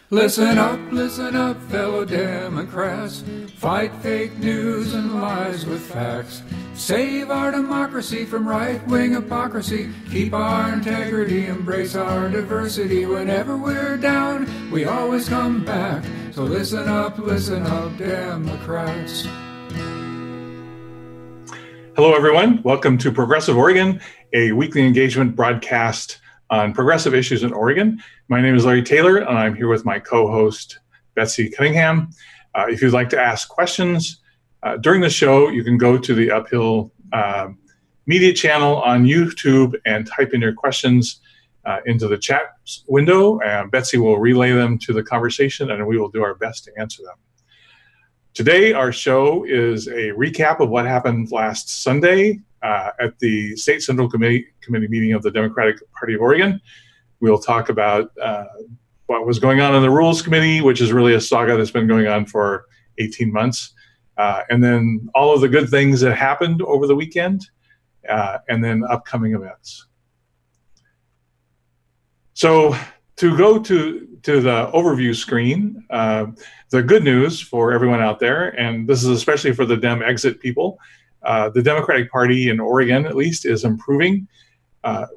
Listen up, fellow Democrats. Fight fake news and lies with facts. Save our democracy from right-wing hypocrisy. Keep our integrity, embrace our diversity. Whenever we're down, we always come back. So listen up, Democrats. Hello, everyone. Welcome to Progressive Oregon, a weekly engagement broadcast on progressive issues in Oregon. My name is Larry Taylor, and I'm here with my co-host, Betsy Cunningham. If you'd like to ask questions during the show, you can go to the Uphill Media channel on YouTube and type in your questions into the chat window, and Betsy will relay them to the conversation, and we will do our best to answer them. Today, our show is a recap of what happened last Sunday at the State Central Committee meeting of the Democratic Party of Oregon. We'll talk about what was going on in the Rules Committee, which is really a saga that's been going on for 18 months. And then all of the good things that happened over the weekend, and then upcoming events. So to go to the overview screen, the good news for everyone out there, and this is especially for the Dem exit people, the Democratic Party in Oregon, at least, is improving.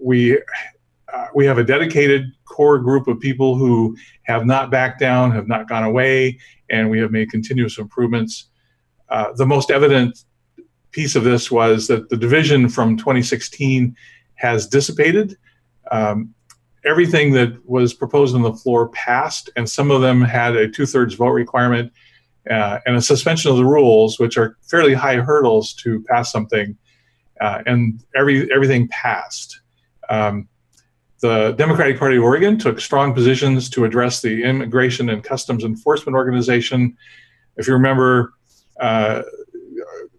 We have a dedicated core group of people who have not backed down, have not gone away, and we have made continuous improvements. The most evident piece of this was that the division from 2016 has dissipated. Everything that was proposed on the floor passed, and some of them had a 2/3 vote requirement and a suspension of the rules, which are fairly high hurdles to pass something, and everything passed. The Democratic Party of Oregon took strong positions to address the Immigration and Customs Enforcement Organization. If you remember,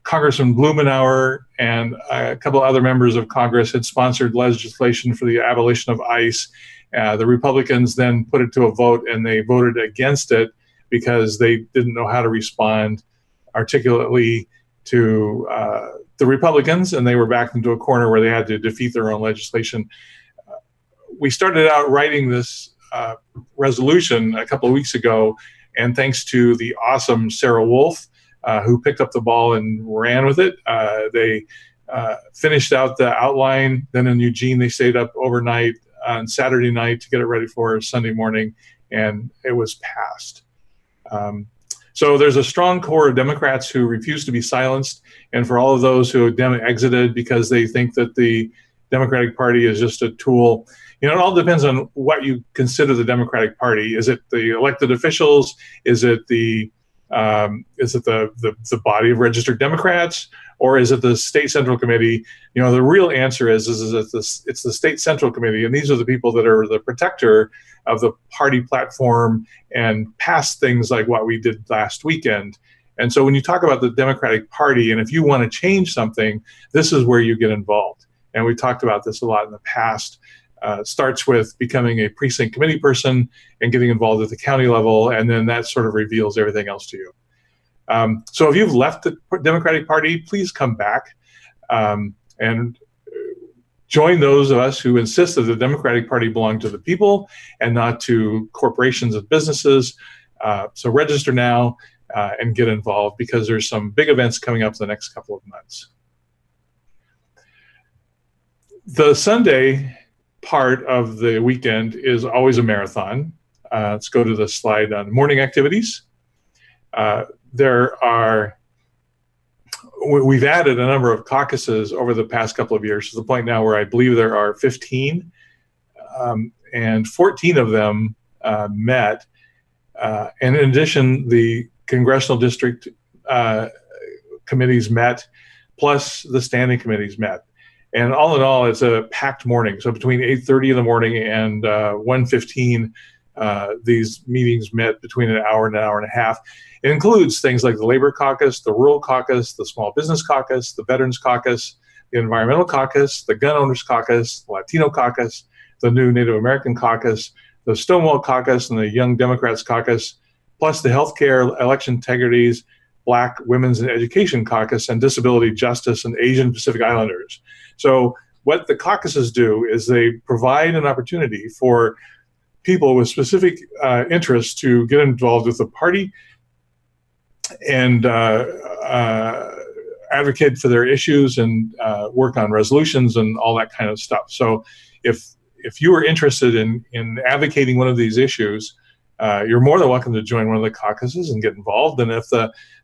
Congressman Blumenauer and a couple other members of Congress had sponsored legislation for the abolition of ICE. The Republicans then put it to a vote, and they voted against it because they didn't know how to respond articulately to the Republicans, and they were backed into a corner where they had to defeat their own legislation. We started out writing this resolution a couple of weeks ago, and thanks to the awesome Sarah Wolf, who picked up the ball and ran with it. They finished out the outline. Then in Eugene, they stayed up overnight on Saturday night to get it ready for Sunday morning, and it was passed. So there's a strong core of Democrats who refuse to be silenced, and for all of those who exited because they think that the Democratic Party is just a tool. You know, it all depends on what you consider the Democratic Party. Is it the elected officials? Is it the body of registered Democrats, or is it the State Central Committee? You know, the real answer is it's the State Central Committee, and these are the people that are the protector of the party platform and pass things like what we did last weekend. And so when you talk about the Democratic Party, and if you want to change something, this is where you get involved. And we talked about this a lot in the past. Starts with becoming a precinct committee person and getting involved at the county level, and then that sort of reveals everything else to you. So if you've left the Democratic Party, please come back and join those of us who insist that the Democratic Party belong to the people and not to corporations and businesses. So register now and get involved, because there's some big events coming up in the next couple of months. The Sunday part of the weekend is always a marathon. Let's go to the slide on morning activities. We've added a number of caucuses over the past couple of years to the point now where I believe there are 15, and 14 of them met. And in addition, the congressional district committees met, plus the standing committees met. And all in all, it's a packed morning. So between 8:30 in the morning and 1:15, these meetings met between an hour and a half. It includes things like the Labor Caucus, the Rural Caucus, the Small Business Caucus, the Veterans Caucus, the Environmental Caucus, the Gun Owners Caucus, the Latino Caucus, the new Native American Caucus, the Stonewall Caucus, and the Young Democrats Caucus, plus the Healthcare, Election Integrities, Black, Women's, and Education Caucus, and Disability Justice and Asian Pacific Islanders. So what the caucuses do is they provide an opportunity for people with specific interests to get involved with the party and advocate for their issues and work on resolutions and all that kind of stuff. So if you are interested in advocating one of these issues, you're more than welcome to join one of the caucuses and get involved. And if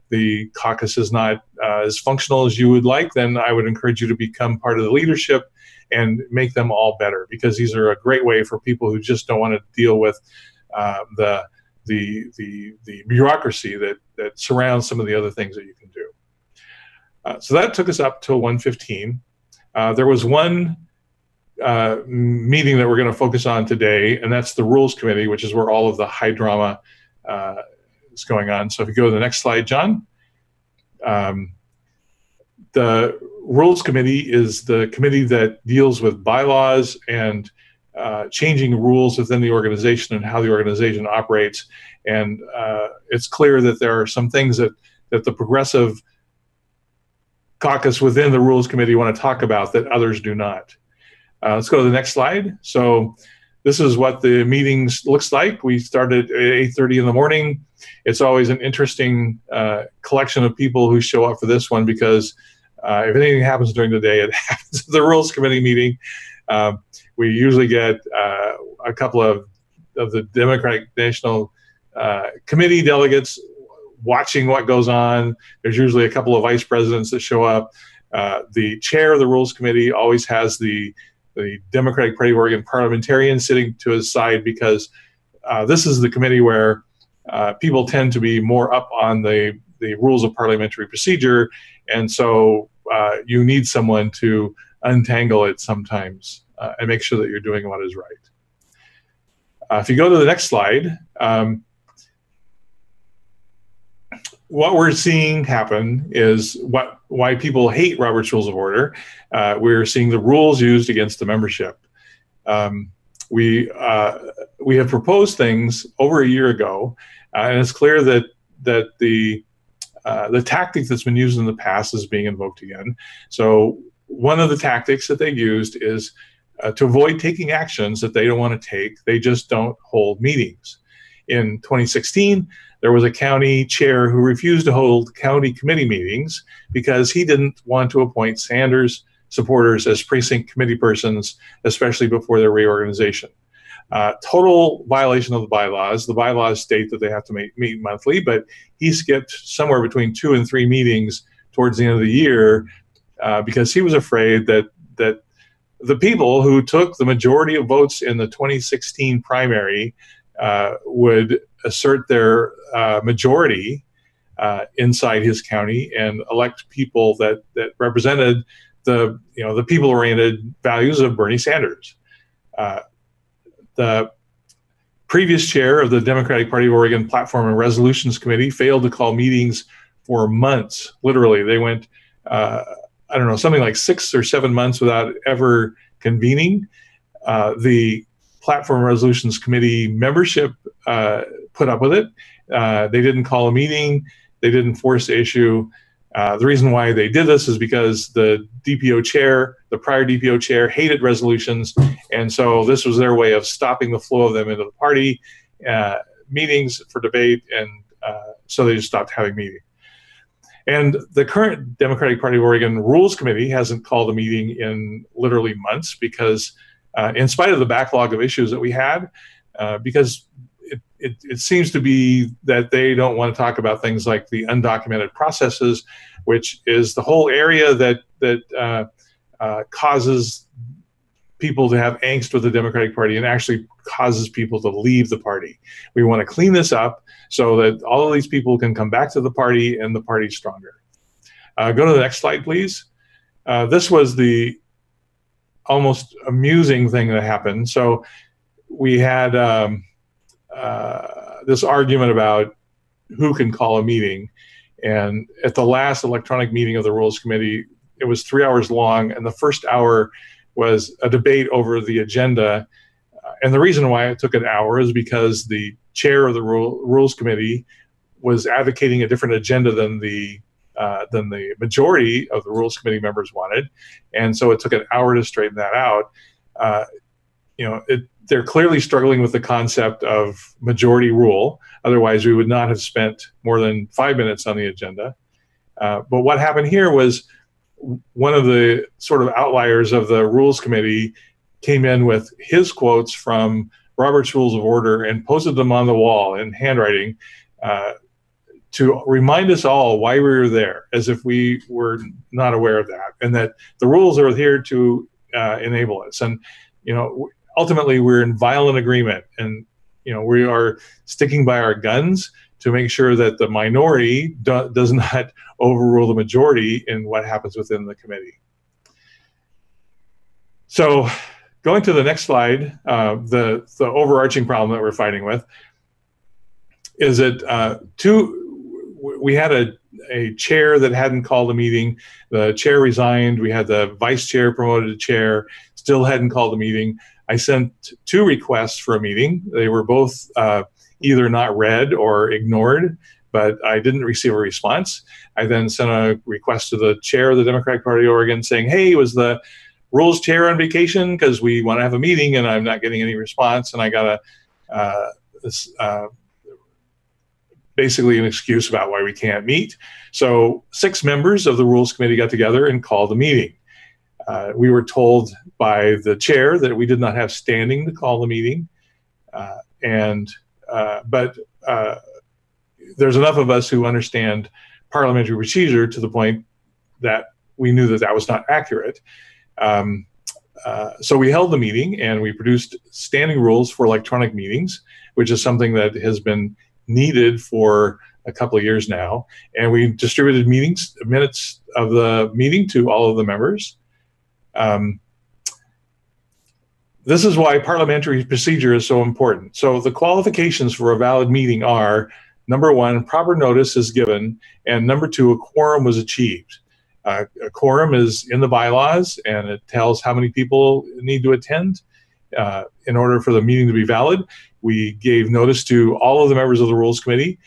the caucus is not as functional as you would like, then I would encourage you to become part of the leadership and make them all better, because these are a great way for people who just don't want to deal with the bureaucracy that surrounds some of the other things that you can do. So that took us up till 1:15. There was one meeting that we're going to focus on today, and that's the Rules Committee, which is where all of the high drama is going on. So if you go to the next slide, John. The Rules Committee is the committee that deals with bylaws and changing rules within the organization and how the organization operates. And it's clear that there are some things that the progressive caucus within the Rules Committee want to talk about that others do not. Let's go to the next slide. So this is what the meetings looks like. We started at 8:30 in the morning. It's always an interesting collection of people who show up for this one, because if anything happens during the day, it happens at the Rules Committee meeting. We usually get a couple of the Democratic National Committee delegates watching what goes on. There's usually a couple of vice presidents that show up. The chair of the Rules Committee always has the Democratic Party of Oregon parliamentarian sitting to his side, because this is the committee where people tend to be more up on the rules of parliamentary procedure, and so you need someone to untangle it sometimes and make sure that you're doing what is right. If you go to the next slide, what we're seeing happen is why people hate Robert's Rules of Order. We're seeing the rules used against the membership. We have proposed things over a year ago, and it's clear that the tactic that's been used in the past is being invoked again. So one of the tactics that they used is to avoid taking actions that they don't want to take. They just don't hold meetings. In 2016, there was a county chair who refused to hold county committee meetings because he didn't want to appoint Sanders supporters as precinct committee persons, especially before their reorganization. Total violation of the bylaws. The bylaws state that they have to meet monthly, but he skipped somewhere between 2 and 3 meetings towards the end of the year because he was afraid that the people who took the majority of votes in the 2016 primary would assert their majority inside his county and elect people that represented the people-oriented values of Bernie Sanders. The previous chair of the Democratic Party of Oregon Platform and Resolutions Committee failed to call meetings for months. Literally, they went, something like 6 or 7 months without ever convening. The Platform and Resolutions Committee membership put up with it. They didn't call a meeting. They didn't force the issue. The reason why they did this is because the DPO chair, the prior DPO chair, hated resolutions, and so this was their way of stopping the flow of them into the party meetings for debate, and so they just stopped having meetings. And the current Democratic Party of Oregon Rules Committee hasn't called a meeting in literally months because, in spite of the backlog of issues that we had, because it seems to be that they don't want to talk about things like the undocumented processes, which is the whole area that causes people to have angst with the Democratic Party and actually causes people to leave the party. We want to clean this up so that all of these people can come back to the party and the party's stronger. Go to the next slide, please. This was the almost amusing thing that happened. So we had this argument about who can call a meeting. And at the last electronic meeting of the Rules Committee, it was 3 hours long, and the first hour was a debate over the agenda. And the reason why it took an hour is because the chair of the Rules Committee was advocating a different agenda than the majority of the Rules Committee members wanted. And so it took an hour to straighten that out. they're clearly struggling with the concept of majority rule. Otherwise, we would not have spent more than 5 minutes on the agenda. But what happened here was one of the sort of outliers of the Rules Committee came in with his quotes from Robert's Rules of Order and posted them on the wall in handwriting to remind us all why we were there, as if we were not aware of that, and that the rules are here to enable us. And, you know, ultimately we're in violent agreement, and, you know, we are sticking by our guns to make sure that the minority does not overrule the majority in what happens within the committee. So going to the next slide, the overarching problem that we're fighting with is that we had a chair that hadn't called a meeting. The chair resigned. We had the vice chair promoted to chair, still hadn't called a meeting. I sent 2 requests for a meeting. They were both either not read or ignored, but I didn't receive a response. I then sent a request to the chair of the Democratic Party of Oregon saying, hey, was the rules chair on vacation? Because we want to have a meeting and I'm not getting any response. And I got basically an excuse about why we can't meet. So 6 members of the Rules Committee got together and called a meeting. We were told by the chair that we did not have standing to call the meeting. But there's enough of us who understand parliamentary procedure to the point that we knew that that was not accurate. So we held the meeting and we produced standing rules for electronic meetings, which is something that has been needed for a couple of years now. And we distributed minutes of the meeting to all of the members. This is why parliamentary procedure is so important. So the qualifications for a valid meeting are, number 1, proper notice is given, and number 2, a quorum was achieved. A quorum is in the bylaws, and it tells how many people need to attend in order for the meeting to be valid. We gave notice to all of the members of the Rules Committee.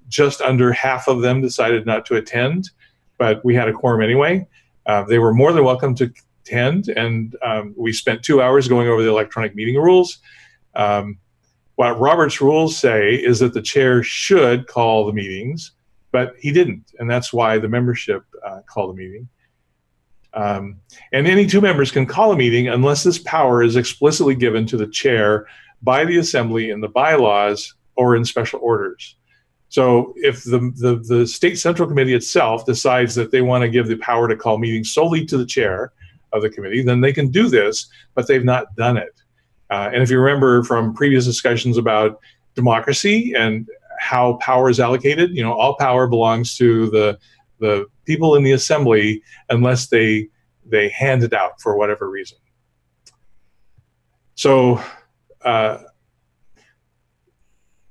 Just under half of them decided not to attend, but we had a quorum anyway. They were more than welcome to attend, and we spent 2 hours going over the electronic meeting rules. What Robert's rules say is that the chair should call the meetings, but he didn't, and that's why the membership called the meeting. And any 2 members can call a meeting unless this power is explicitly given to the chair by the Assembly in the bylaws or in special orders. So if the State Central Committee itself decides that they want to give the power to call meetings solely to the chair of the committee, then they can do this, but they've not done it. And if you remember from previous discussions about democracy and how power is allocated, you know, all power belongs to the people in the Assembly unless they hand it out for whatever reason. So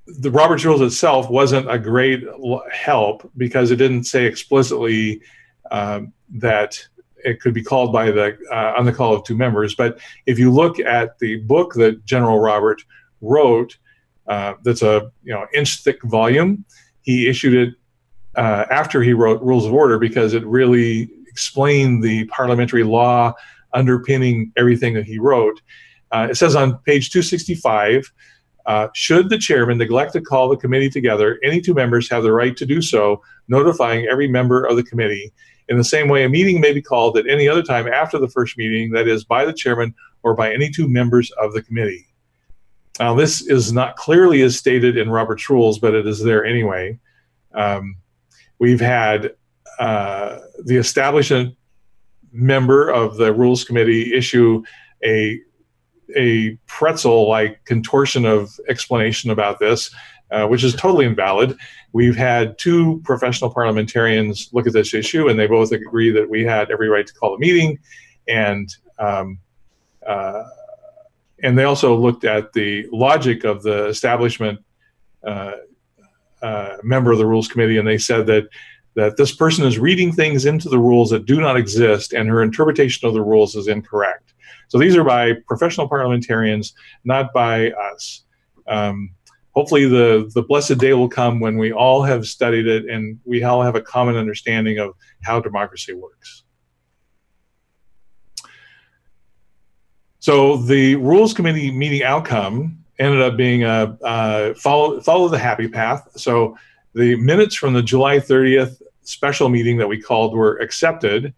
the Roberts Rules itself wasn't a great help because it didn't say explicitly that it could be called by on the call of 2 members. But if you look at the book that General Robert wrote, that's a inch-thick volume, he issued it after he wrote Rules of Order because it really explained the parliamentary law underpinning everything that he wrote. It says on page 265, should the chairman neglect to call the committee together, any 2 members have the right to do so, notifying every member of the committee. In the same way, a meeting may be called at any other time after the first meeting, that is, by the chairman or by any 2 members of the committee. Now, this is not clearly as stated in Robert's Rules, but it is there anyway. We've had the establishment member of the Rules Committee issue a pretzel-like contortion of explanation about this, which is totally invalid. We've had 2 professional parliamentarians look at this issue, and they both agree that we had every right to call a meeting, and they also looked at the logic of the establishment member of the Rules Committee, and they said that this person is reading things into the rules that do not exist, and her interpretation of the rules is incorrect. So these are by professional parliamentarians, not by us. Hopefully the blessed day will come when we all have studied it and we all have a common understanding of how democracy works. So the Rules Committee meeting outcome ended up being follow the happy path. So the minutes from the July 30th special meeting that we called were accepted,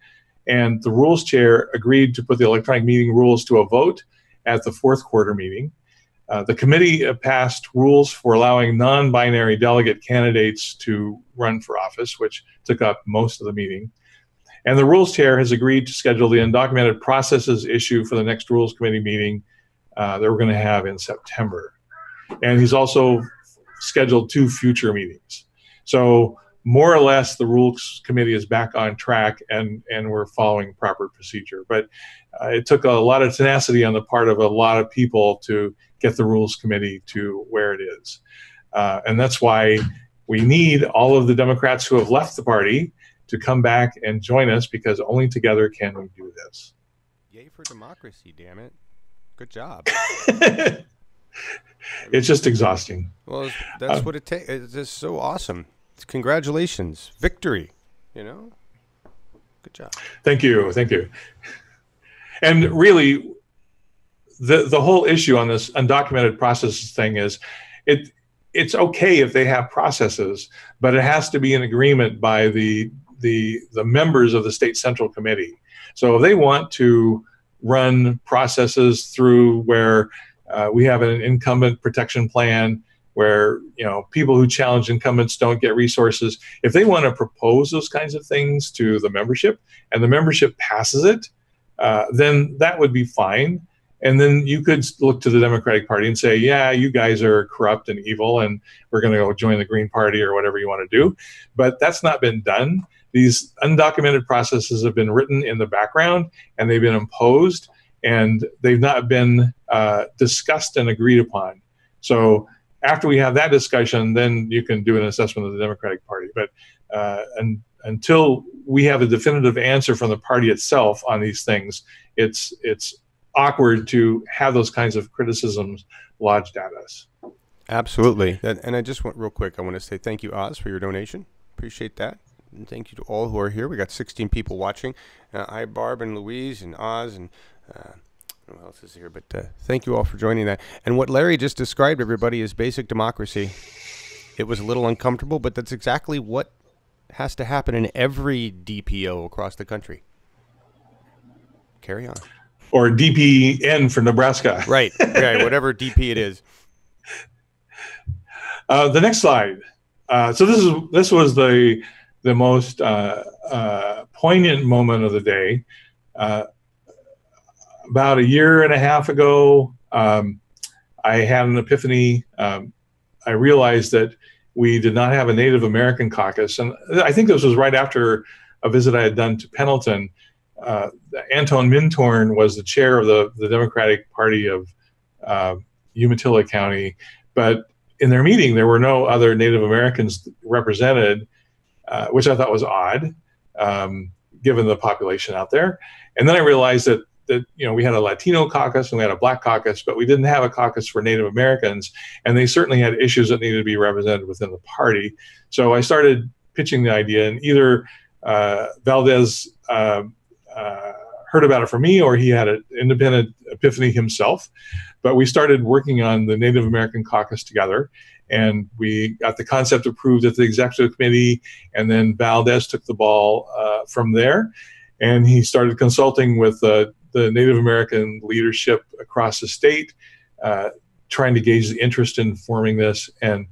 and the Rules Chair agreed to put the electronic meeting rules to a vote at the fourth quarter meeting. The committee passed rules for allowing non-binary delegate candidates to run for office, which took up most of the meeting. And the Rules Chair has agreed to schedule the undocumented processes issue for the next Rules Committee meeting that we're going to have in September. And he's also scheduled 2 future meetings. So more or less, the Rules Committee is back on track, and we're following proper procedure. But it took a lot of tenacity on the part of a lot of people to get the Rules Committee to where it is. And that's why we need all of the Democrats who have left the party to come back and join us, because only together can we do this. Yay for democracy, damn it. Good job. It's just exhausting. Well, that's what it takes. It's just so awesome. Congratulations. Victory, you know? Good job. Thank you. Thank you. And really, the whole issue on this undocumented processes thing is it's okay if they have processes, but it has to be an agreement by the members of the state central committee. So if they want to run processes through where we have an incumbent protection plan, where people who challenge incumbents don't get resources, if they want to propose those kinds of things to the membership and the membership passes it, then that would be fine. And then you could look to the Democratic Party and say, yeah, you guys are corrupt and evil, and we're going to go join the Green Party or whatever you want to do. But that's not been done. These undocumented processes have been written in the background, and they've been imposed, and they've not been discussed and agreed upon. So after we have that discussion, then you can do an assessment of the Democratic Party. But until we have a definitive answer from the party itself on these things, it's awkward to have those kinds of criticisms lodged at us. Absolutely. And I just want real quick, I want to say thank you, Oz, for your donation. Appreciate that. And thank you to all who are here. We got 16 people watching. Hi, Barb and Louise and Oz and who else is here? But thank you all for joining that. And what Larry just described, everybody, is basic democracy. It was a little uncomfortable, but that's exactly what has to happen in every DPO across the country. Carry on. Or DPN for Nebraska. Right, whatever DP it is. The next slide. So this was the most poignant moment of the day. About a year and a half ago, I had an epiphany. I realized that we did not have a Native American caucus, and I think this was right after a visit I had done to Pendleton. Anton Mintorn was the chair of the Democratic Party of Umatilla County, but in their meeting there were no other Native Americans represented, which I thought was odd, given the population out there. And then I realized that we had a Latino caucus and we had a Black caucus, but we didn't have a caucus for Native Americans, and they certainly had issues that needed to be represented within the party. So I started pitching the idea, and either Valdez heard about it from me, or he had an independent epiphany himself. But we started working on the Native American caucus together, and we got the concept approved at the executive committee, and then Valdez took the ball from there, and he started consulting with the Native American leadership across the state, trying to gauge the interest in forming this, and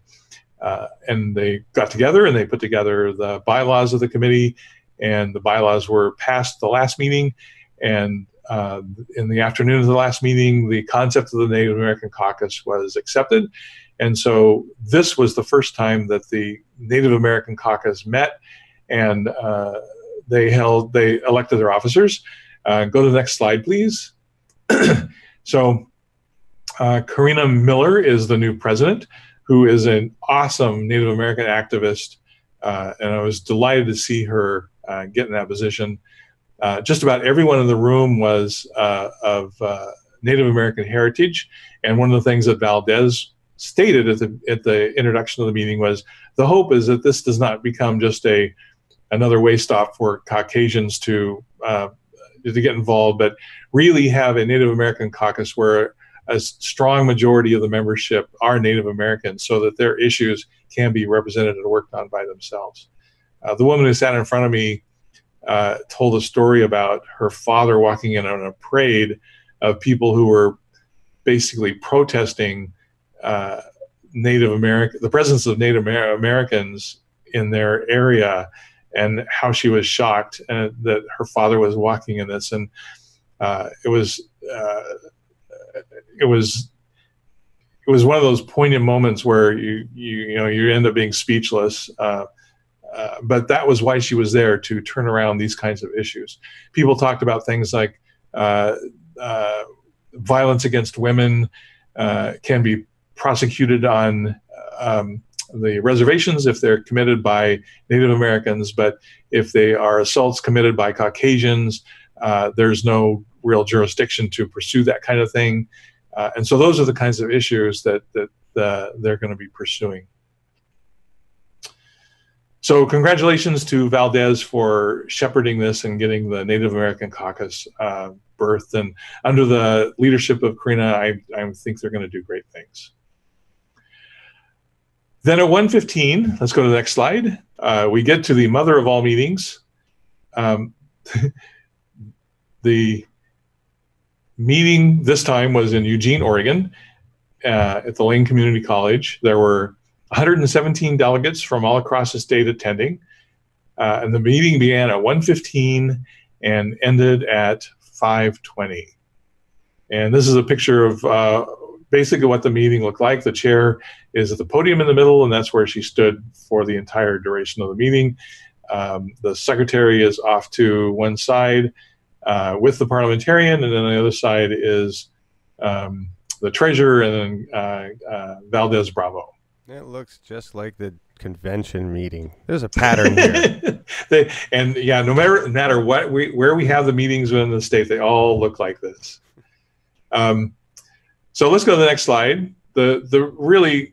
they got together and they put together the bylaws of the committee, and the bylaws were passed the last meeting. And in the afternoon of the last meeting, the concept of the Native American caucus was accepted. And so this was the first time that the Native American caucus met, and they elected their officers. Go to the next slide, please. So Karina Miller is the new president, who is an awesome Native American activist. And I was delighted to see her get in that position. Just about everyone in the room was of Native American heritage. And one of the things that Valdez stated at the introduction of the meeting was, the hope is that this does not become just another way stop for Caucasians to to get involved, but really have a Native American caucus where a strong majority of the membership are Native Americans, so that their issues can be represented and worked on by themselves. The woman who sat in front of me told a story about her father walking in on a parade of people who were basically protesting the presence of Native Americans in their area, and how she was shocked that her father was walking in this. And it was one of those poignant moments where you end up being speechless. But that was why she was there, to turn around these kinds of issues. People talked about things like violence against women can be prosecuted on the reservations if they're committed by Native Americans, but if they are assaults committed by Caucasians, there's no real jurisdiction to pursue that kind of thing. And so those are the kinds of issues that they're going to be pursuing. So congratulations to Valdez for shepherding this and getting the Native American Caucus birthed. And under the leadership of Karina, I think they're going to do great things. Then at 1:15, let's go to the next slide. We get to the mother of all meetings. The meeting this time was in Eugene, Oregon, at the Lane Community College. There were 117 delegates from all across the state attending. And the meeting began at 1:15 and ended at 5:20. And this is a picture of basically what the meeting looked like. The chair is at the podium in the middle, and that's where she stood for the entire duration of the meeting. The secretary is off to one side with the parliamentarian, and then on the other side is the treasurer, and then Valdez Bravo. It looks just like the convention meeting. There's a pattern here. No matter what where we have the meetings in the state, they all look like this. So let's go to the next slide. The really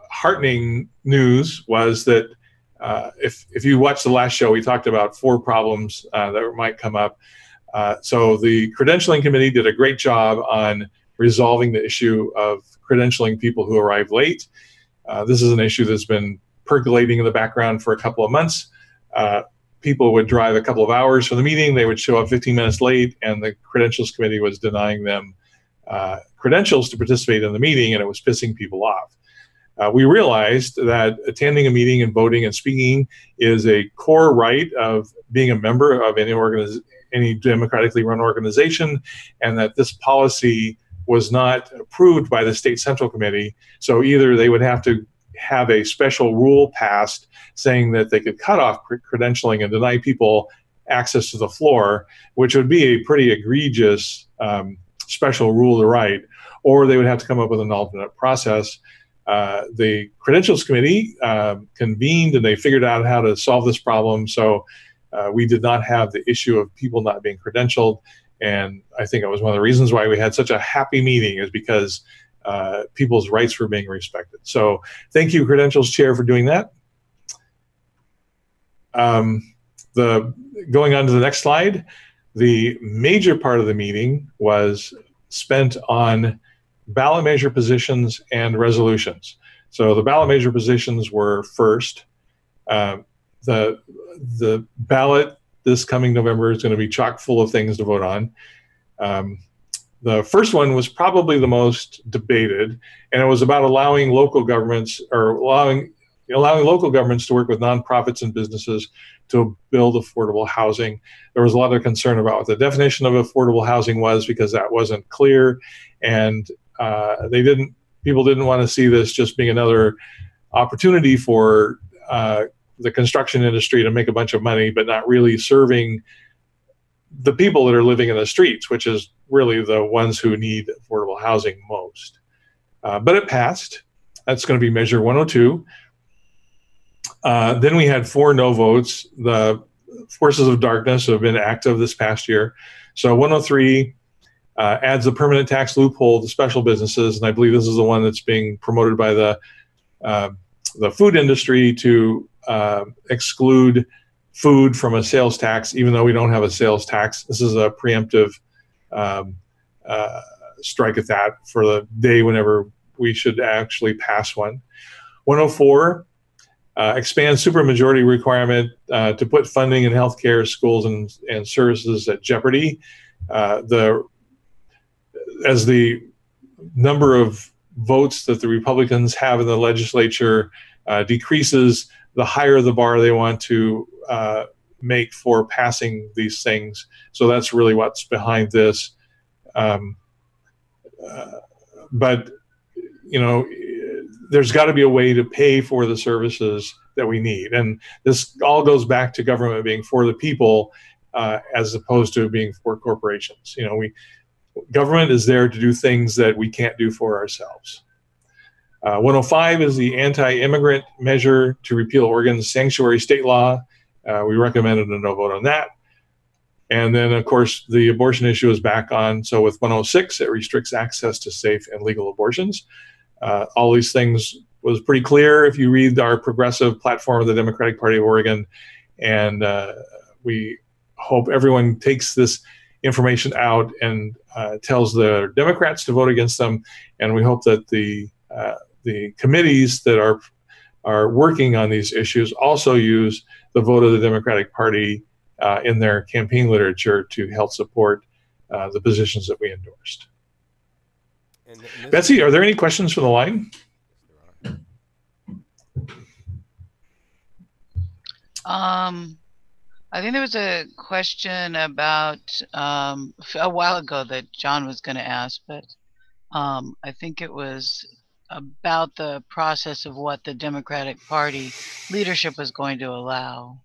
heartening news was that if you watched the last show, we talked about 4 problems that might come up. So the credentialing committee did a great job on resolving the issue of credentialing people who arrive late. This is an issue that's been percolating in the background for a couple of months. People would drive a couple of hours for the meeting. They would show up 15 minutes late, and the credentials committee was denying them credentials to participate in the meeting, and it was pissing people off. We realized that attending a meeting and voting and speaking is a core right of being a member of any democratically run organization, and that this policy was not approved by the state central committee. So either they would have to have a special rule passed saying that they could cut off credentialing and deny people access to the floor, which would be a pretty egregious special rule to write, or they would have to come up with an alternate process. The credentials committee convened, and they figured out how to solve this problem. So we did not have the issue of people not being credentialed. And I think it was one of the reasons why we had such a happy meeting, is because people's rights were being respected. So thank you, Credentials Chair, for doing that. Going on to the next slide, the major part of the meeting was spent on ballot measure positions and resolutions. So the ballot measure positions were first. The ballot this coming November is going to be chock full of things to vote on. The first one was probably the most debated, and it was about allowing local governments, or allowing local governments to work with nonprofits and businesses to build affordable housing. There was a lot of concern about what the definition of affordable housing was, because that wasn't clear, and people didn't want to see this just being another opportunity for the construction industry to make a bunch of money, but not really serving the people that are living in the streets, which is really the ones who need affordable housing most. But it passed. That's going to be Measure 102. Then we had 4 no votes. The forces of darkness have been active this past year. So 103 adds a permanent tax loophole to special businesses, and I believe this is the one that's being promoted by the food industry to exclude food from a sales tax, even though we don't have a sales tax. This is a preemptive strike at that for the day whenever we should actually pass one. 104, expand supermajority requirement to put funding in healthcare, schools, and services at jeopardy. As the number of votes that the Republicans have in the legislature decreases, the higher the bar they want to make for passing these things. So that's really what's behind this. But, you know, there's got to be a way to pay for the services that we need. And this all goes back to government being for the people as opposed to being for corporations. You know, government is there to do things that we can't do for ourselves. 105 is the anti-immigrant measure to repeal Oregon's sanctuary state law. We recommended a no vote on that. And then, of course, the abortion issue is back on. So with 106, it restricts access to safe and legal abortions. All these things was pretty clear if you read our progressive platform of the Democratic Party of Oregon. And we hope everyone takes this information out and tells the Democrats to vote against them. And we hope that the committees that are working on these issues also use the vote of the Democratic Party in their campaign literature to help support the positions that we endorsed. Betsy, are there any questions from the line? I think there was a question about a while ago that John was going to ask, but I think it was about the process of what the Democratic Party leadership was going to allow.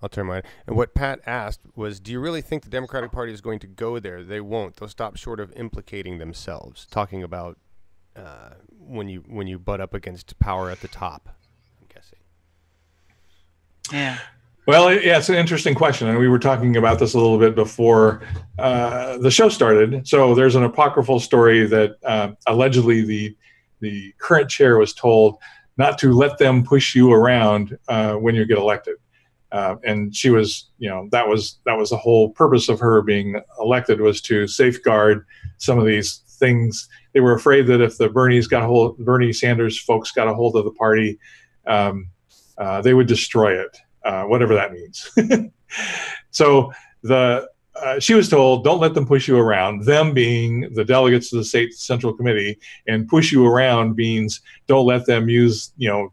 I'll turn mine. And what Pat asked was, do you really think the Democratic Party is going to go there? They won't. They'll stop short of implicating themselves, talking about when you butt up against power at the top, I'm guessing. Yeah. Well, yeah, it's an interesting question. And we were talking about this a little bit before the show started. So there's an apocryphal story that allegedly the current chair was told not to let them push you around when you get elected. And she was, you know, that was the whole purpose of her being elected, was to safeguard some of these things. They were afraid that if the Bernie Sanders folks got a hold of the party, they would destroy it, whatever that means. So she was told, don't let them push you around. Them being the delegates of the state central committee, and push you around means don't let them use, you know,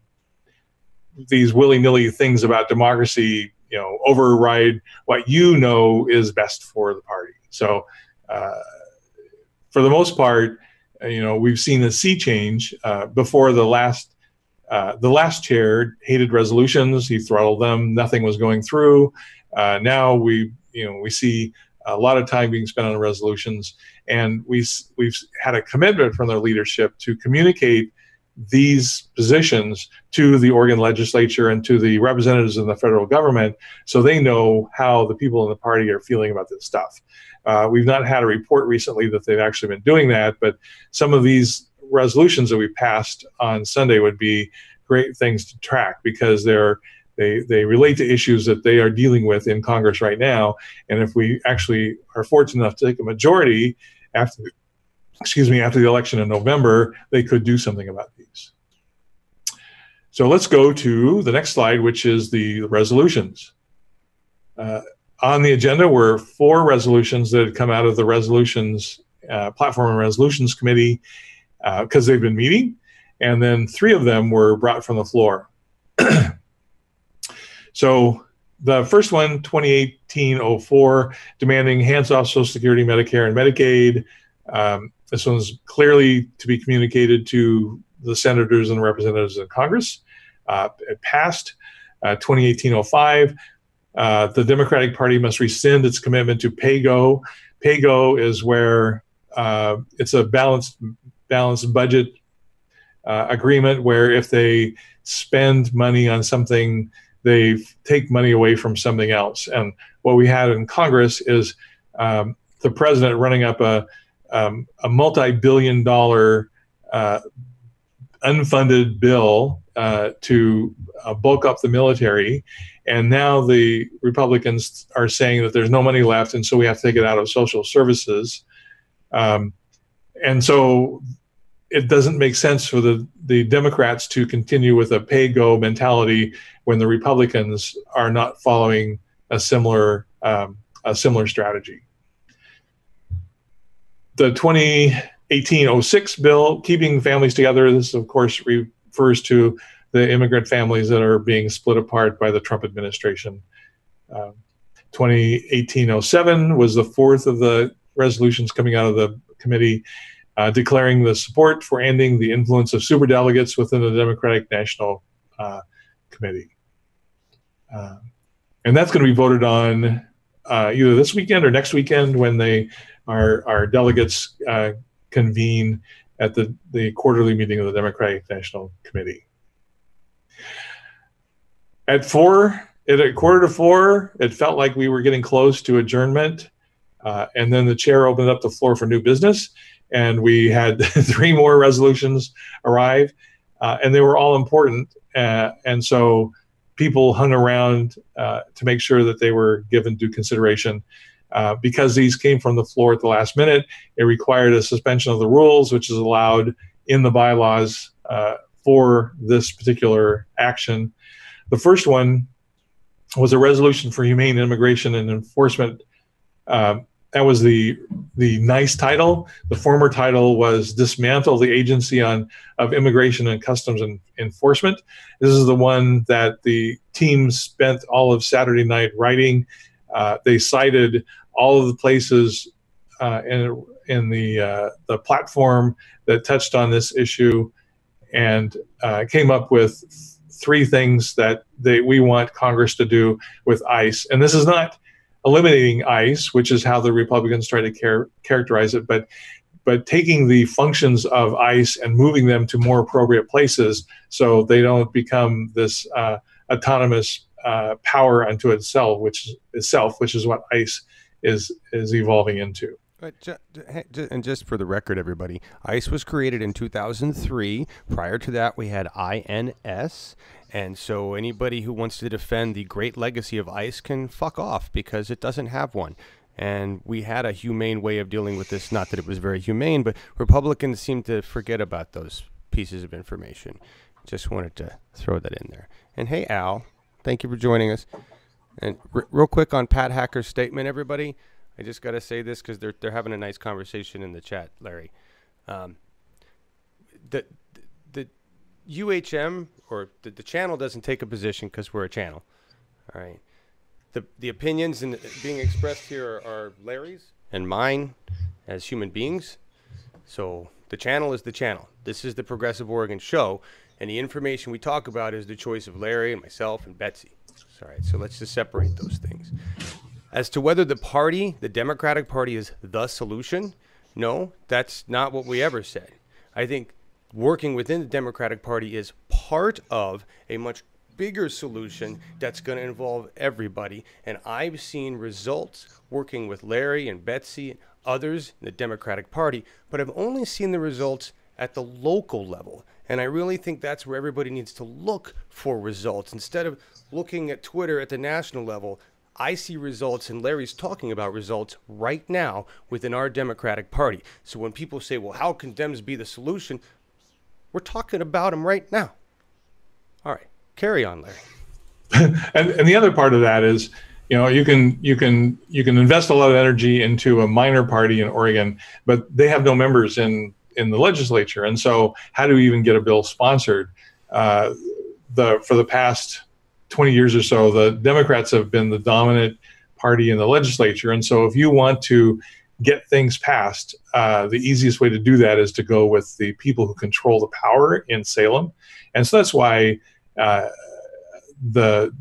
these willy-nilly things about democracy, you know, override what you know is best for the party. So for the most part, you know, we've seen a sea change. Before the last chair hated resolutions. He throttled them. Nothing was going through. Now we see a lot of time being spent on resolutions, and we've had a commitment from their leadership to communicate these positions to the Oregon legislature and to the representatives in the federal government, so they know how the people in the party are feeling about this stuff. We've not had a report recently that they've actually been doing that, but some of these resolutions that we passed on Sunday would be great things to track, because they relate to issues that they are dealing with in Congress right now. And if we actually are fortunate enough to take a majority after the election in November, they could do something about these. So let's go to the next slide, which is the resolutions. On the agenda were 4 resolutions that had come out of the resolutions platform and resolutions committee, because they've been meeting, and then 3 of them were brought from the floor. So the first one, 2018-04, demanding hands-off Social Security, Medicare, and Medicaid. This one's clearly to be communicated to the senators and representatives in Congress. It passed. 2018-05, the Democratic Party must rescind its commitment to PAYGO. PAYGO is where it's a balanced budget agreement, where if they spend money on something, they take money away from something else. And what we had in Congress is the president running up a multi-billion-dollar unfunded bill to bulk up the military, and now the Republicans are saying that there's no money left, and so we have to take it out of social services. And so it doesn't make sense for the Democrats to continue with a pay-go mentality when the Republicans are not following a similar strategy. The 2018-06 bill, Keeping Families Together, this of course refers to the immigrant families that are being split apart by the Trump administration. 2018-07 was the fourth of the resolutions coming out of the committee, declaring the support for ending the influence of superdelegates within the Democratic National Committee. And that's going to be voted on either this weekend or next weekend when our delegates convene at the quarterly meeting of the Democratic National Committee. At 4:15, it felt like we were getting close to adjournment. And then the chair opened up the floor for new business, and we had 3 more resolutions arrive, and they were all important. And so people hung around to make sure that they were given due consideration. Because these came from the floor at the last minute, it required a suspension of the rules, which is allowed in the bylaws for this particular action. The first one was a resolution for humane immigration and enforcement. That was the nice title. The former title was Dismantle the Agency of Immigration and Customs Enforcement. This is the one that the team spent all of Saturday night writing. They cited all of the places in the platform that touched on this issue, and came up with 3 things that we want Congress to do with ICE. And this is not eliminating ICE, which is how the Republicans try to characterize it, but taking the functions of ICE and moving them to more appropriate places so they don't become this autonomous power unto itself, which is what ICE is evolving into. And just for the record, everybody, ICE was created in 2003. Prior to that, we had INS. And so anybody who wants to defend the great legacy of ICE can fuck off, because it doesn't have one. And we had a humane way of dealing with this. Not that it was very humane, but Republicans seem to forget about those pieces of information. Just wanted to throw that in there. And hey, Al, thank you for joining us. And real quick on Pat Hacker's statement, everybody. I just got to say this because they're having a nice conversation in the chat, Larry. The UHM or the channel doesn't take a position because we're a channel. All right. The opinions being expressed here are Larry's and mine as human beings. So the channel is the channel. This is the Progressive Oregon Show, and the information we talk about is the choice of Larry and myself and Betsy. All right. So let's just separate those things. As to whether the Democratic Party is the solution, no, that's not what we ever said. I think working within the Democratic Party is part of a much bigger solution that's going to involve everybody. And I've seen results working with Larry and Betsy and others in the Democratic Party, but I've only seen the results at the local level. And I really think that's where everybody needs to look for results. Instead of looking at Twitter at the national level, I see results, and Larry's talking about results right now within our Democratic Party. So when people say, well, how can Dems be the solution? We're talking about them right now. All right, carry on, Larry. and the other part of that is, you can invest a lot of energy into a minor party in Oregon, but they have no members in the legislature. And so how do we even get a bill sponsored? For the past 20 years or so, the Democrats have been the dominant party in the legislature. And so if you want to get things passed, the easiest way to do that is to go with the people who control the power in Salem. And so that's why the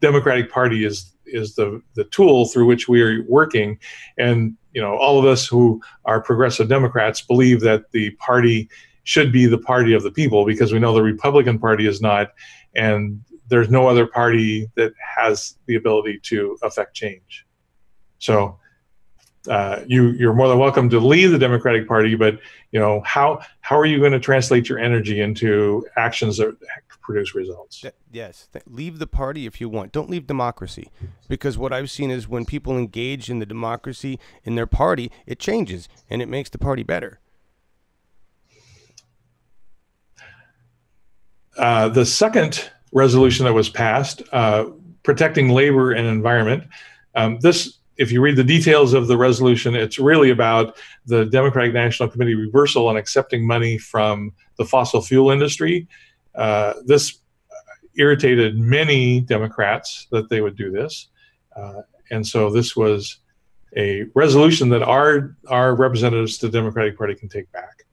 Democratic Party is the tool through which we are working. And, all of us who are progressive Democrats believe that the party should be the party of the people, because we know the Republican Party is not. And there's no other party that has the ability to affect change. So you're more than welcome to leave the Democratic Party, but how are you going to translate your energy into actions that produce results? Yes, leave the party if you want. Don't leave democracy, because what I've seen is when people engage in the democracy in their party, it changes and it makes the party better. The second resolution that was passed, protecting labor and environment, if you read the details of the resolution, it's really about the Democratic National Committee reversal on accepting money from the fossil fuel industry. This irritated many Democrats that they would do this. And so this was a resolution that our representatives to the Democratic Party can take back.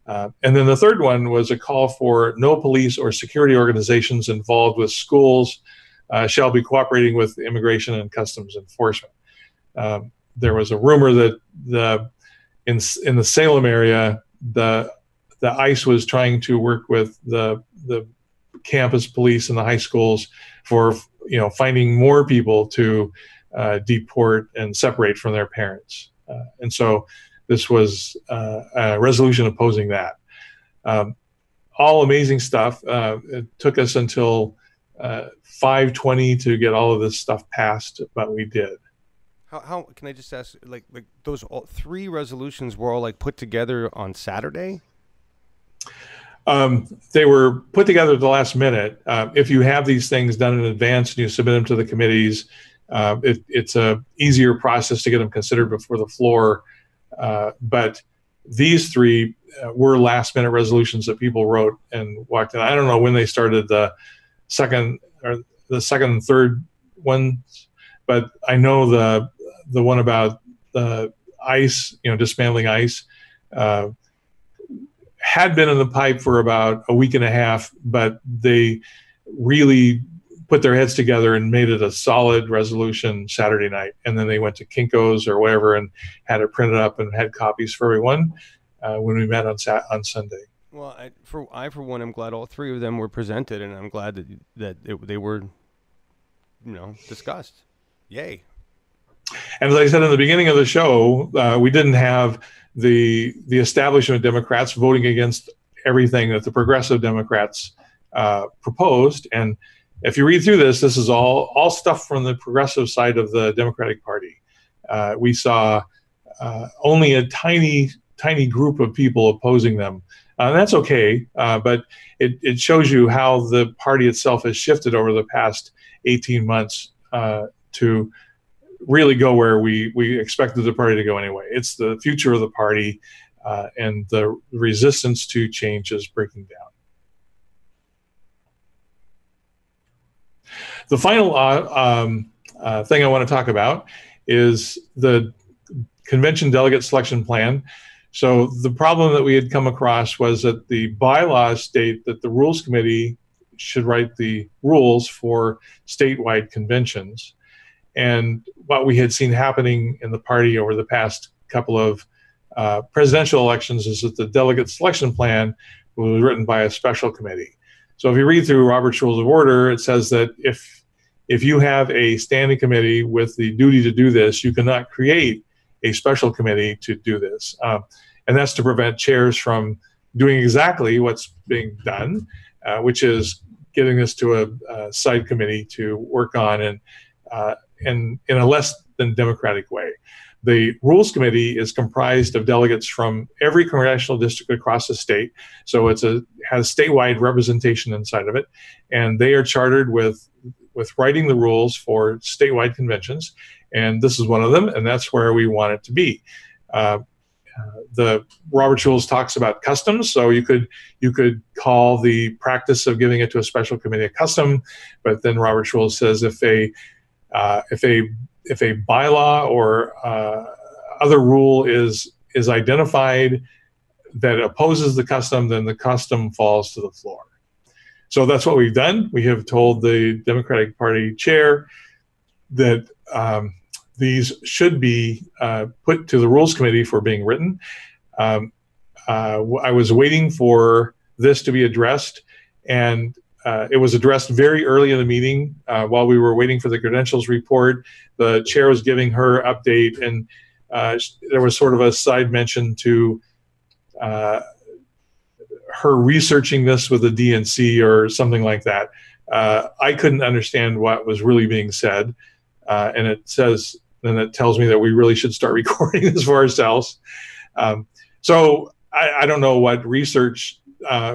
And then the third one was a call for no police or security organizations involved with schools shall be cooperating with immigration and customs enforcement. There was a rumor that in the Salem area, the ICE was trying to work with the campus police and the high schools for finding more people to deport and separate from their parents. And so this was a resolution opposing that. All amazing stuff. It took us until 5:20 to get all of this stuff passed, but we did. How can I just ask, like those three resolutions were all like put together on Saturday? They were put together at the last minute. If you have these things done in advance and you submit them to the committees, it's a easier process to get them considered before the floor. But these three were last minute resolutions that people wrote and walked in. I don't know when they started the second and third ones, but I know the one about the ICE, dismantling ICE, had been in the pipe for about a week and a half, but they really put their heads together and made it a solid resolution Saturday night. And then they went to Kinko's or wherever and had it printed up and had copies for everyone when we met on Sunday. Well, for one, I'm glad all three of them were presented, and I'm glad that they were, discussed. Yay. And as I said in the beginning of the show, we didn't have the establishment Democrats voting against everything that the progressive Democrats proposed. And if you read through this is all stuff from the progressive side of the Democratic Party. We saw only a tiny group of people opposing them. And that's okay, but it shows you how the party itself has shifted over the past 18 months to really go where we expected the party to go anyway. It's the future of the party, and the resistance to change is breaking down. The final thing I want to talk about is the convention delegate selection plan. So the problem that we had come across was that the bylaws state that the Rules Committee should write the rules for statewide conventions. And what we had seen happening in the party over the past couple of presidential elections is that the delegate selection plan was written by a special committee. So if you read through Robert's Rules of Order, it says that if you have a standing committee with the duty to do this, you cannot create a special committee to do this. And that's to prevent chairs from doing exactly what's being done, which is getting this to a side committee to work on and in a less than democratic way. The Rules Committee is comprised of delegates from every congressional district across the state, so has statewide representation inside of it, and they are chartered with writing the rules for statewide conventions, and this is one of them, and that's where we want it to be. The Robert's Rules talks about customs, so you could call the practice of giving it to a special committee a custom, but then Robert's Rules says if a bylaw or other rule is identified that opposes the custom, then the custom falls to the floor. So that's what we've done. We have told the Democratic Party chair that these should be put to the Rules Committee for being written. I was waiting for this to be addressed, and it was addressed very early in the meeting while we were waiting for the credentials report. The chair was giving her update, and there was sort of a side mention to her researching this with the DNC or something like that. I couldn't understand what was really being said, and it tells me that we really should start recording this for ourselves. So I don't know what research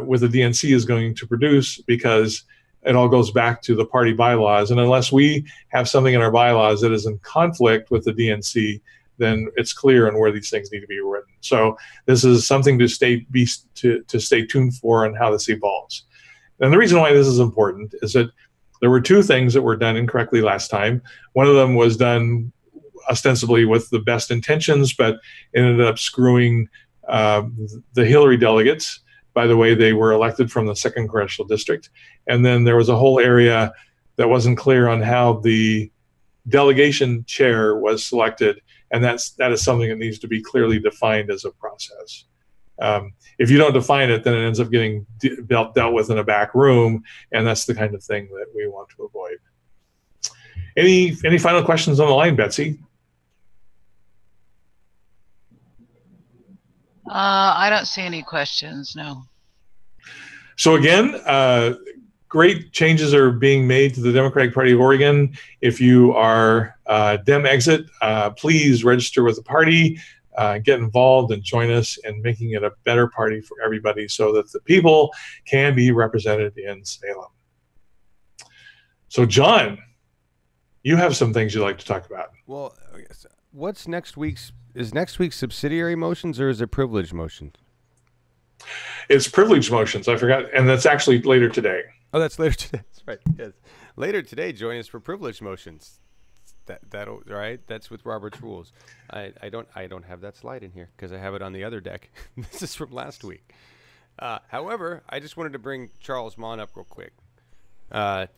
with the DNC is going to produce, because it all goes back to the party bylaws, and unless we have something in our bylaws that is in conflict with the DNC, then it's clear on where these things need to be written. So this is something to stay tuned for and how this evolves. And the reason why this is important is that there were two things that were done incorrectly last time. One of them was done ostensibly with the best intentions, but ended up screwing the Hillary delegates by the way they were elected from the 2nd Congressional District. And then there was a whole area that wasn't clear on how the delegation chair was selected. And that is something that needs to be clearly defined as a process. If you don't define it, then it ends up getting dealt with in a back room, and that's the kind of thing that we want to avoid. Any final questions on the line, Betsy? I don't see any questions, no. So again, great changes are being made to the Democratic Party of Oregon. If you are Dem Exit, please register with the party, get involved and join us in making it a better party for everybody so that the people can be represented in Salem. So John, you have some things you'd like to talk about. Well, what's next week's subsidiary motions, or is it privilege motions? It's privilege motions. I forgot. And that's actually later today. Oh, that's later today. That's right. Yes. Later today, join us for privilege motions. That'll right. That's with Robert's rules. I don't have that slide in here because I have it on the other deck. This is from last week. However, I just wanted to bring Charles Mon up real quick.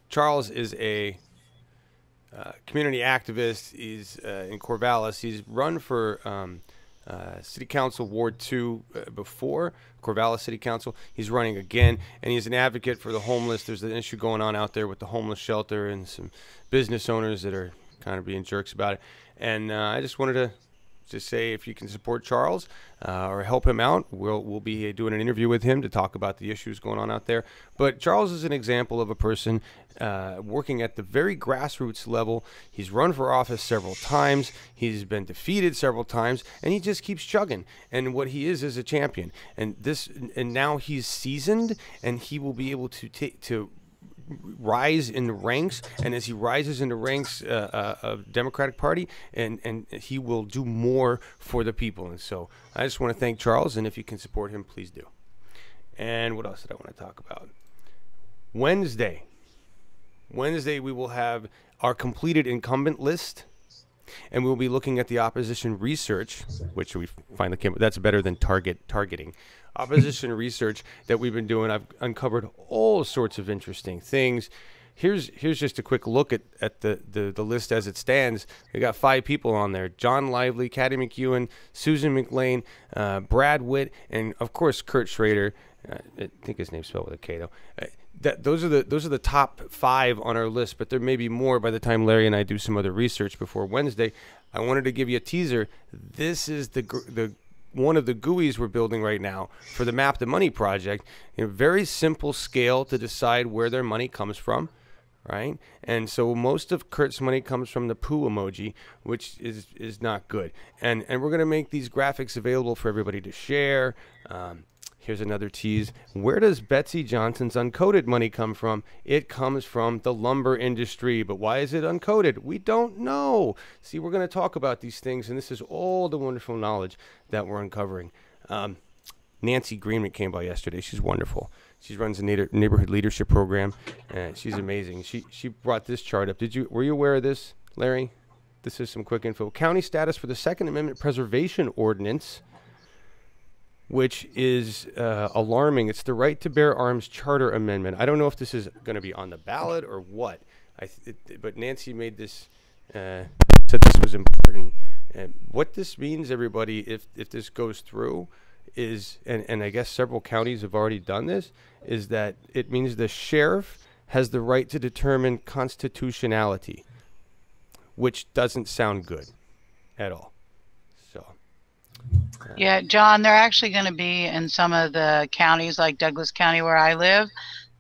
Charles is a community activist. He's in Corvallis. He's run for City Council Ward 2 before, Corvallis City Council. He's running again, and he's an advocate for the homeless. There's an issue going on out there with the homeless shelter and some business owners that are kind of being jerks about it. And I just wanted to just say, if you can support Charles or help him out, we'll be doing an interview with him to talk about the issues going on out there. But Charles is an example of a person working at the very grassroots level. He's run for office several times. He's been defeated several times, and he just keeps chugging. And what he is a champion. And now he's seasoned, and he will be able to rise in the ranks, and as he rises in the ranks of Democratic Party, and he will do more for the people. And so I just want to thank Charles, and if you can support him, please do. And what else did I want to talk about? Wednesday we will have our completed incumbent list, and we'll be looking at the opposition research, which we finally came. That's better than targeting. Opposition research that we've been doing. I've uncovered all sorts of interesting things. Here's just a quick look at the list as it stands. We got 5 people on there: John Lively, Kathy McEwen, Susan McLean, Brad Witt, and of course Kurt Schrader. I think his name's spelled with a K though. Those are the top 5 on our list, but there may be more by the time Larry and I do some other research before Wednesday. I wanted to give you a teaser. This is the one of the GUIs we're building right now for the Map the Money project. Very simple scale to decide where their money comes from, right? And so most of Kurt's money comes from the poo emoji, which is not good. And we're going to make these graphics available for everybody to share. Here's another tease. Where does Betsy Johnson's uncoded money come from? It comes from the lumber industry. But why is it uncoded? We don't know. See, we're going to talk about these things, and this is all the wonderful knowledge that we're uncovering. Nancy Greenman came by yesterday. She's wonderful. She runs a neighborhood leadership program, and she's amazing. She brought this chart up. Were you aware of this, Larry? This is some quick info. County status for the Second Amendment Preservation Ordinance, which is alarming. It's the Right to Bear Arms Charter Amendment. I don't know if this is going to be on the ballot or what, but Nancy made this, said this was important. And what this means, everybody, if this goes through, is, and I guess several counties have already done this, is that it means the sheriff has the right to determine constitutionality, which doesn't sound good at all. So Yeah, John, they're actually going to be in some of the counties, like Douglas County, where I live.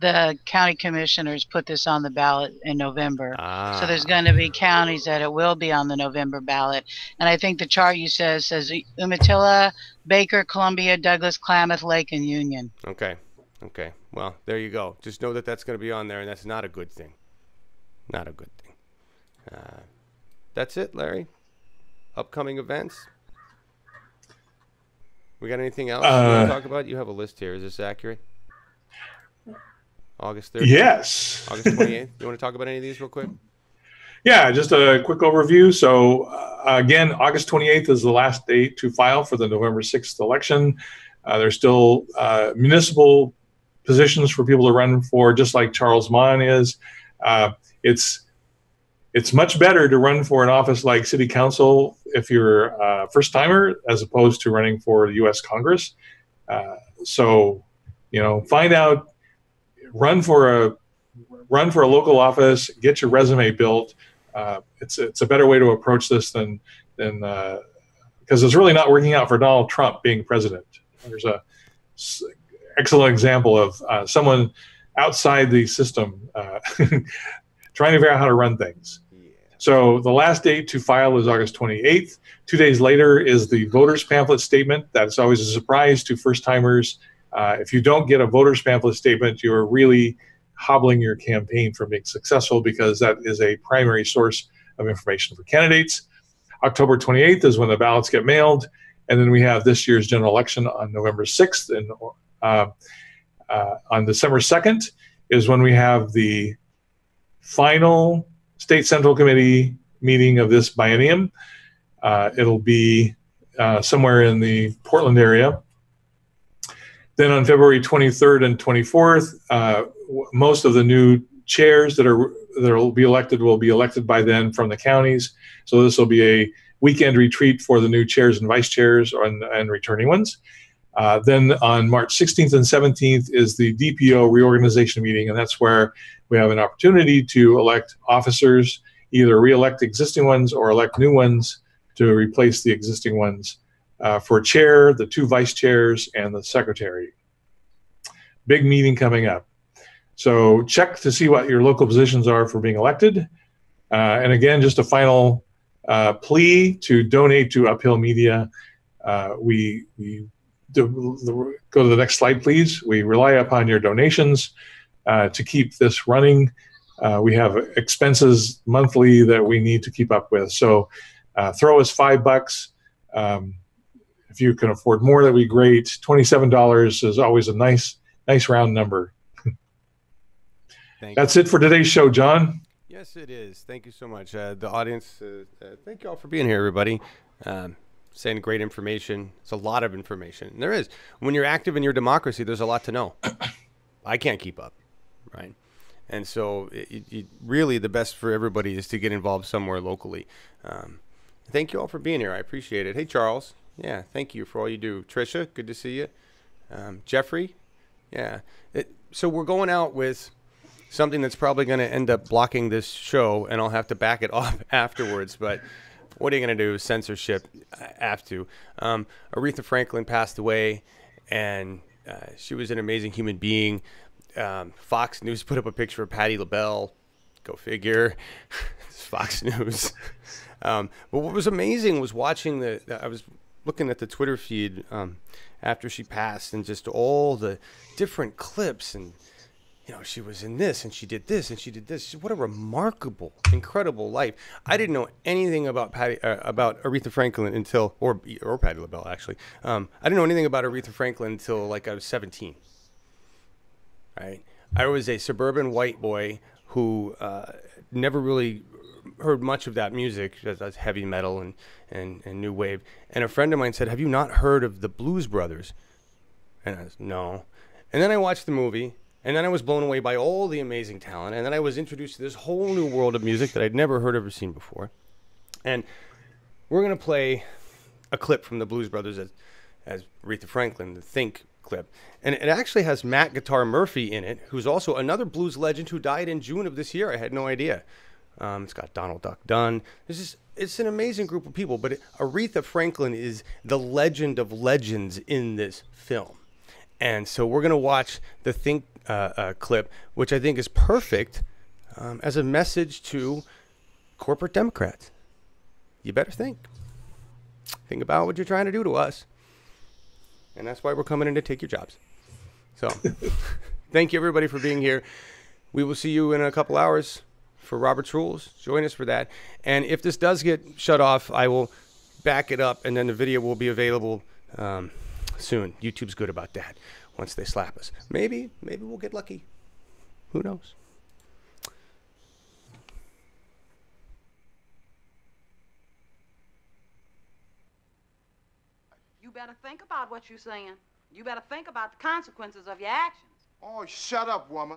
The county commissioners put this on the ballot in November. So there's going to be counties that it will be on the November ballot. And I think the chart you says Umatilla, Baker, Columbia, Douglas, Klamath, Lake, and Union. Okay. Okay. Well, there you go. Just know that that's going to be on there, and that's not a good thing. Not a good thing. That's it, Larry. Upcoming events. We got anything else you want to talk about? You have a list here. Is this accurate? August 30th? Yes. August 28th? You want to talk about any of these real quick? Yeah, just a quick overview. So, again, August 28th is the last date to file for the November 6th election. There's still municipal positions for people to run for, just like Charles Mon is. It's much better to run for an office like city council if you're a first timer, as opposed to running for the U.S. Congress. So, find out, run for a local office, get your resume built. It's a better way to approach this than because it's really not working out for Donald Trump being president. There's a excellent example of someone outside the system trying to figure out how to run things. Yeah. So the last date to file is August 28th. 2 days later is the voters pamphlet statement. That's always a surprise to first timers. If you don't get a voters pamphlet statement, you're really hobbling your campaign from being successful, because that is a primary source of information for candidates. October 28th is when the ballots get mailed. And then we have this year's general election on November 6th. And on December 2nd is when we have the final State Central Committee meeting of this biennium. It'll be somewhere in the Portland area. Then on February 23rd and 24th, most of the new chairs that will be elected by then from the counties. So this will be a weekend retreat for the new chairs and vice chairs and returning ones. Then on March 16th and 17th is the DPO reorganization meeting, and that's where we have an opportunity to elect officers, either re-elect existing ones or elect new ones to replace the existing ones for chair, the two vice chairs, and the secretary. Big meeting coming up. So check to see what your local positions are for being elected. And again, just a final plea to donate to Uphill Media. We go to the next slide, please. We rely upon your donations to keep this running. We have expenses monthly that we need to keep up with. So throw us $5. If you can afford more, that'd be great. $27 is always a nice round number. That's it for today's show, John. Yes, it is. Thank you so much. The audience, thank you all for being here, everybody. Saying great information. It's a lot of information. There is. When you're active in your democracy, there's a lot to know. I can't keep up, right? And so really the best for everybody is to get involved somewhere locally. Thank you all for being here. I appreciate it. Hey, Charles. Yeah, thank you for all you do. Tricia, good to see you. Jeffrey, yeah. So we're going out with something that's probably going to end up blocking this show, and I'll have to back it off afterwards, but what are you going to do? Censorship. I have to. Aretha Franklin passed away, and she was an amazing human being. Fox News put up a picture of Patti LaBelle. Go figure. It's Fox News. But what was amazing was watching I was looking at the Twitter feed after she passed, and just all the different clips, and she was in this, and she did this, and she did this. What a remarkable, incredible life. I didn't know anything about Aretha Franklin until, or Patti LaBelle, actually. I didn't know anything about Aretha Franklin until like I was 17. Right? I was a suburban white boy who never really heard much of that music, that's heavy metal and new wave. And a friend of mine said, "Have you not heard of the Blues Brothers?" And I was, no. And then I watched the movie, and then I was blown away by all the amazing talent. And then I was introduced to this whole new world of music that I'd never heard or seen before. And we're going to play a clip from the Blues Brothers as Aretha Franklin, the Think clip. And it actually has Matt Guitar Murphy in it, who's also another blues legend who died in June of this year. I had no idea. It's got Donald Duck Dunn. It's an amazing group of people. But Aretha Franklin is the legend of legends in this film. And so we're going to watch the Think clip, which I think is perfect as a message to corporate Democrats. You better think. Think about what you're trying to do to us. And that's why we're coming in to take your jobs. So thank you, everybody, for being here. We will see you in a couple hours for Robert's Rules. Join us for that. And if this does get shut off, I will back it up, and then the video will be available soon. YouTube's good about that once they slap us. Maybe we'll get lucky. Who knows? You better think about what you're saying. You better think about the consequences of your actions. Oh, shut up, woman.